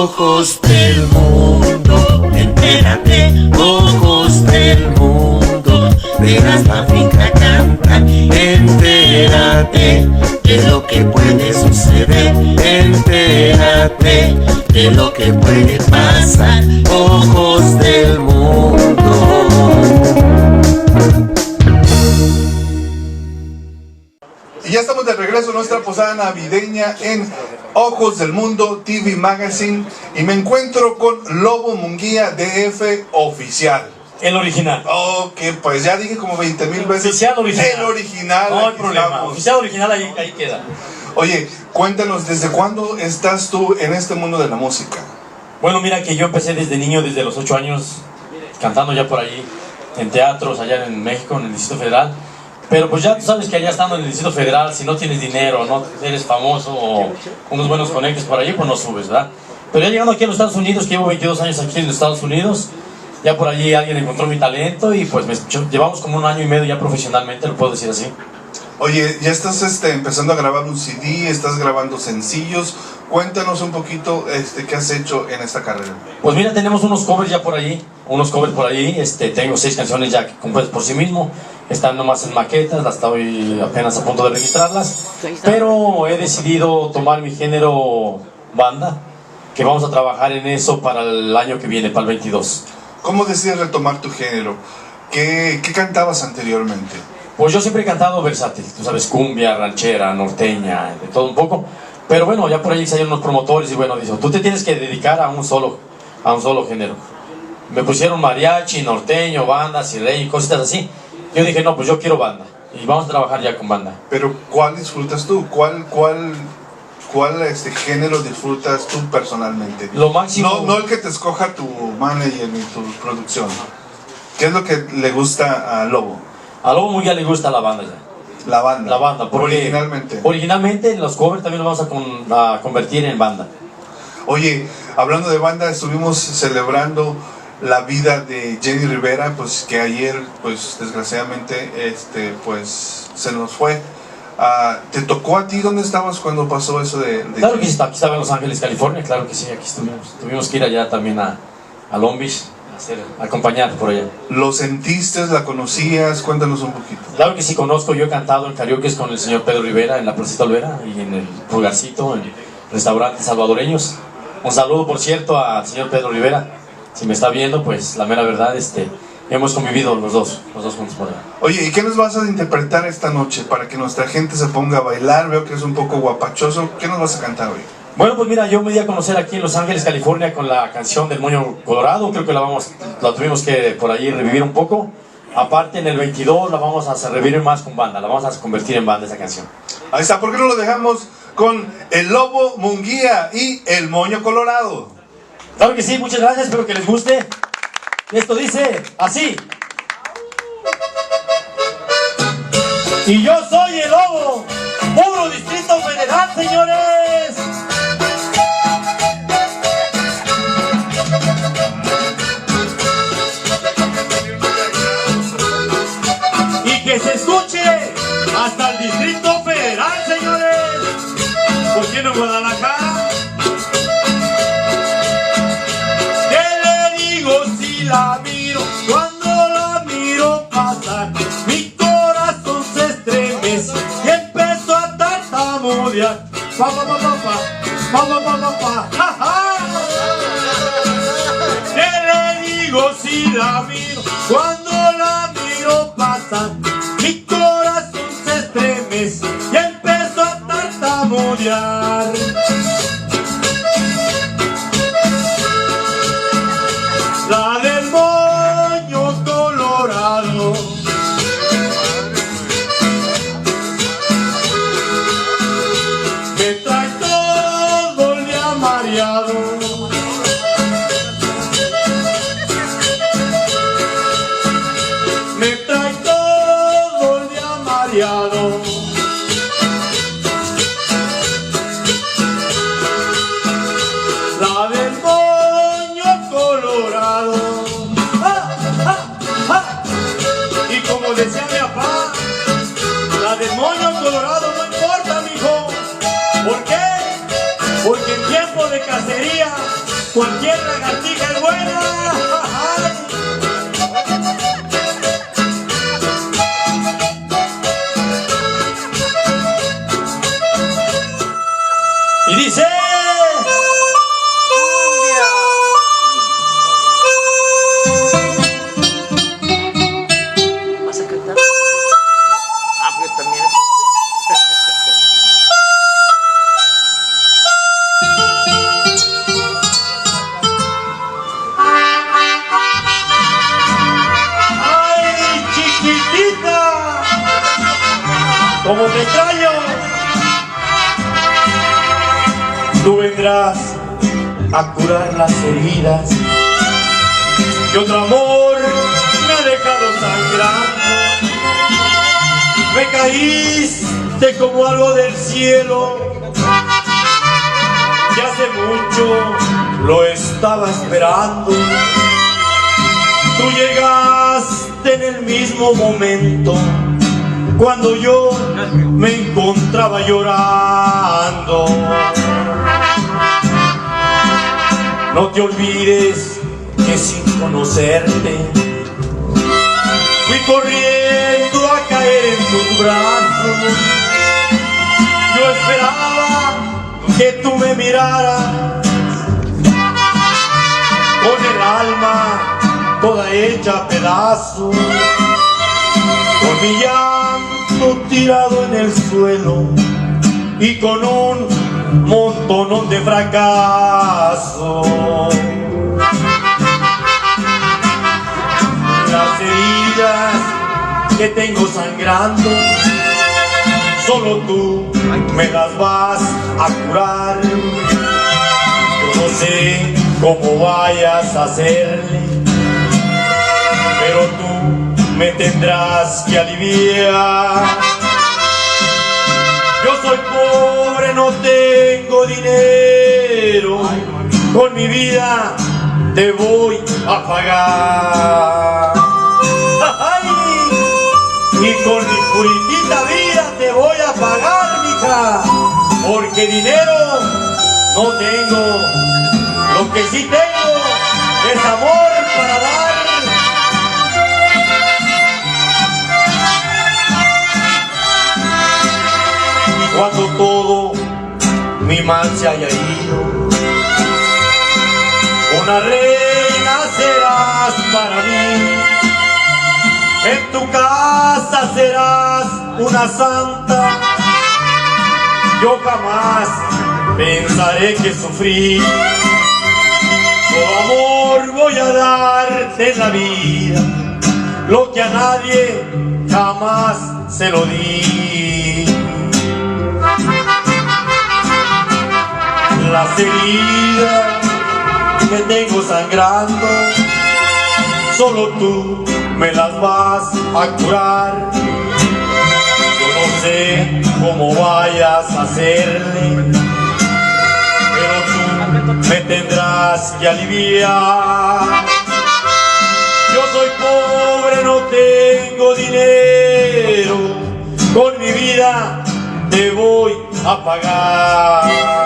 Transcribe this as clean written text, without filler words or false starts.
ojos del mundo, entérate, ojos del mundo, verás la finca canta, entérate de lo que puede suceder, entérate de lo que puede pasar, ojos del mundo. Y ya estamos de regreso a nuestra posada navideña en Ojos del Mundo TV Magazine y me encuentro con Lobo Munguía DF Oficial. El original. Ok, pues ya dije como 20,000 veces. Oficial original. El original. No hay problema. Oficial original, ahí queda. Oye, cuéntanos, ¿desde cuándo estás tú en este mundo de la música? Bueno, mira que yo empecé desde niño, desde los 8 años, cantando ya por ahí, en teatros allá en México, en el Distrito Federal. Pero pues ya tú sabes que allá estando en el Distrito Federal, si no tienes dinero, no eres famoso o unos buenos conectes por allí, pues no subes, ¿verdad? Pero ya llegando aquí a los Estados Unidos, que llevo 22 años aquí en los Estados Unidos, ya por allí alguien encontró mi talento y pues llevamos como 1 año y medio ya profesionalmente, lo puedo decir así. Oye, ya estás empezando a grabar un CD, estás grabando sencillos. Cuéntanos un poquito qué has hecho en esta carrera. Pues mira, tenemos unos covers ya por allí, tengo 6 canciones ya compuestas por sí mismo, están nomás en maquetas, las estoy apenas a punto de registrarlas, pero he decidido tomar mi género banda, que vamos a trabajar en eso para el año que viene, para el 22. ¿Cómo decides retomar tu género? ¿Qué cantabas anteriormente? Pues yo siempre he cantado versátil, tú sabes, cumbia, ranchera, norteña, de todo un poco. Pero bueno, ya por ahí salieron unos promotores y bueno, dicen, tú te tienes que dedicar a un solo género. Me pusieron mariachi, norteño, banda, sirey, cositas así. Yo dije, no, pues yo quiero banda y vamos a trabajar ya con banda. Pero ¿cuál disfrutas tú? ¿Cuál género disfrutas tú personalmente? Lo máximo... No el que te escoja tu manager ni tu producción. ¿Qué es lo que le gusta a Lobo? A Lobo Munguía le gusta la banda ya. La banda. La banda, porque originalmente los covers también los vamos a convertir en banda. Oye, hablando de banda, estuvimos celebrando la vida de Jenny Rivera, pues que ayer, pues desgraciadamente, pues se nos fue. ¿Te tocó a ti? ¿Dónde estabas cuando pasó eso de Claro que sí, aquí estaba en Los Ángeles, California, claro que sí, aquí estuvimos. Tuvimos que ir allá también a Long Beach, acompañar por allá. ¿Lo sentiste? ¿La conocías? Cuéntanos un poquito. Claro que sí conozco, yo he cantado en karaoke con el señor Pedro Rivera en la Placita Olvera y en el Pulgarcito, en restaurantes salvadoreños. Un saludo, por cierto, al señor Pedro Rivera. Si me está viendo, pues la mera verdad, hemos convivido los dos juntos por allá. Oye, ¿y qué nos vas a interpretar esta noche para que nuestra gente se ponga a bailar? Veo que es un poco guapachoso. ¿Qué nos vas a cantar hoy? Bueno, pues mira, yo me di a conocer aquí en Los Ángeles, California, con la canción del Moño Colorado. Creo que la tuvimos que por ahí revivir un poco. Aparte, en el 22 la vamos a revivir más con banda, la vamos a convertir en banda esa canción. Ahí está, ¿por qué no lo dejamos con el Lobo Munguía y el Moño Colorado? Claro que sí, muchas gracias, espero que les guste. Esto dice así. Y yo soy el Lobo, puro Distrito Federal, señores. Y que se escuche hasta el Distrito Federal, señores. ¿Por qué no en Guadalajara? ¿Qué le digo si la miro? Cuando la miro pasar, mi corazón se estremece y empezó a tartamudear. Pa pa pa pa pa, pa pa pa pa pa, ja ja. ¿Qué le digo si la miro? Cuando la miro pasar, mi corazón se estremece y empezó a tartamudear. La del moño colorado, me trae todo el día mareado. Me trae todo el día mareado. La del moño colorado. ¡Ah, ah, ah! Y como decía mi papá, la del moño colorado no importa, mijo. ¿Por qué? Porque en tiempo de cacería Cualquier lagartija es buena. Y dice... ¿Vas a cantar? Ah, porque también es... ¡Ay, chiquitita! ¡Cómo te extraño! Tú vendrás a curar las heridas que otro amor me ha dejado sangrando. Me caíste como algo del cielo que hace mucho lo estaba esperando. Tú llegaste en el mismo momento cuando yo me encontraba llorando. No te olvides que sin conocerte fui corriendo a caer en tus brazos. Yo esperaba que tú me miraras con el alma toda hecha a pedazos, con mi llanto tirado en el suelo y con un montonón de fracaso. Las heridas que tengo sangrando, solo tú me las vas a curar. Yo no sé cómo vayas a hacerle, pero tú me tendrás que aliviar. Yo soy pobre, no tengo dinero, con mi vida te voy a pagar. ¡Ay! Y con mi puritita vida te voy a pagar, mija, porque dinero no tengo. Lo que sí tengo es amor para dar. Cuando todo mi mal se haya ido, una reina serás para mí. En tu casa serás una santa. Yo jamás pensaré que sufrí. Todo amor voy a darte en la vida, lo que a nadie jamás se lo di. Las heridas que tengo sangrando, solo tú me las vas a curar. Yo no sé cómo vayas a hacerle, pero tú me tendrás que aliviar. Yo soy pobre, no tengo dinero, con mi vida te voy a pagar.